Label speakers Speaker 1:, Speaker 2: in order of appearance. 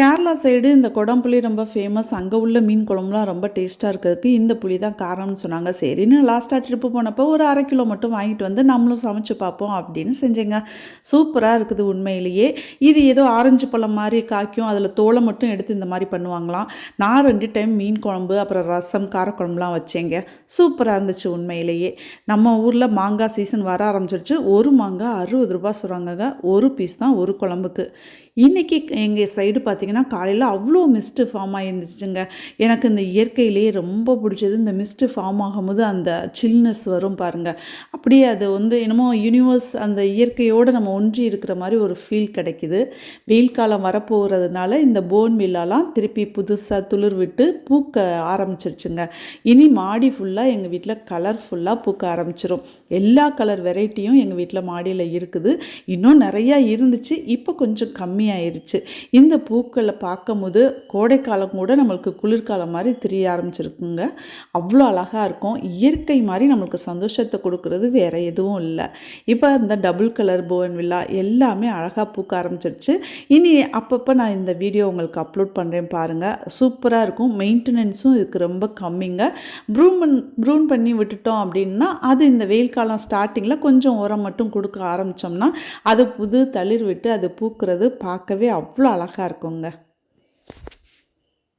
Speaker 1: Kerala side இந்த கொடம்புளி ரொம்ப famous. அங்கே உள்ள மீன் குழம்புலாம் ரொம்ப டேஸ்ட்டாக இருக்கிறதுக்கு இந்த புளி தான் காரணம்னு சொன்னாங்க. சரின்னு லாஸ்ட்டாக ட்ரிப்பு போனப்போ ஒரு 1/2 கிலோ மட்டும் வாங்கிட்டு வந்து நம்மளும் சமைச்சு பார்ப்போம் அப்படின்னு செஞ்சேங்க. சூப்பராக இருக்குது உண்மையிலேயே. இது ஏதோ ஆரஞ்சு பழம் மாதிரி காய்க்கும், அதில் தோலை மட்டும் எடுத்து இந்த மாதிரி பண்ணுவாங்களாம். நான் 2 டைம் மீன் குழம்பு அப்புறம் ரசம் காரக்குழம்புலாம் வச்சேங்க. சூப்பராக இருந்துச்சு உண்மையிலேயே. நம்ம ஊரில் மாங்காய் சீசன் வர ஆரம்பிச்சிருச்சு. ஒரு மாங்காய் 60 ரூபா சொல்கிறாங்கங்க. ஒரு பீஸ் தான் ஒரு குழம்புக்கு. இன்றைக்கி எங்கள் சைடு பார்த்திங்கன்னா காலையில் அவ்வளோ மிஸ்ட்டு ஃபார்ம் ஆகிருந்துச்சுங்க. எனக்கு இந்த இயற்கையிலேயே ரொம்ப பிடிச்சது இந்த மிஸ்ட்டு ஃபார்ம் ஆகும்போது அந்த சில்னஸ் வரும் பாருங்கள். அப்படியே அது என்னமோ யூனிவர்ஸ் அந்த இயற்கையோடு நம்ம ஒன்றி இருக்கிற மாதிரி ஒரு ஃபீல் கிடைக்கிது. வெயில் காலம் வரப்போகிறதுனால இந்த போன் வில்லாலாம் திருப்பி புதுசாக துளிர் விட்டு பூக்க ஆரம்பிச்சிருச்சுங்க. இனி மாடி ஃபுல்லாக எங்கள் வீட்டில் கலர்ஃபுல்லாக பூக்க ஆரம்பிச்சிடும். எல்லா கலர் வெரைட்டியும் எங்கள் வீட்டில் மாடியில் இருக்குது. இன்னும் நிறையா இருந்துச்சு, இப்போ கொஞ்சம் கம்மியாயிருச்சு. இந்த பூக்களை பார்க்கும்போது கோடைக்காலம் கூட நம்மளுக்கு குளிர்காலம் மாதிரி தெரிய ஆரம்பிச்சிருக்குங்க. அவ்வளோ அழகாக இருக்கும். இயற்கை மாதிரி நம்மளுக்கு சந்தோஷத்தை கொடுக்குறது வேறு எதுவும் இல்லை. இப்போ இந்த டபுள் கலர் போன்வில்லா எல்லாமே அழகாக பூக்க ஆரம்பிச்சிருச்சு. இனி அப்பப்போ நான் இந்த வீடியோ உங்களுக்கு அப்லோட் பண்ணுறேன் பாருங்கள். சூப்பராக இருக்கும். மெயின்டெனன்ஸும் இதுக்கு ரொம்ப கம்மிங்க. ப்ரூன் பண்ணி விட்டுட்டோம் அப்படின்னா அது இந்த வெயில் காலம் ஸ்டார்டிங்கில் கொஞ்சம் உரம் மட்டும் கொடுக்க ஆரம்பித்தோம்னா அது புது தளிர் விட்டு அது பூக்கிறது பார்க்கவே அவ்வளோ அழகாக இருக்குங்க.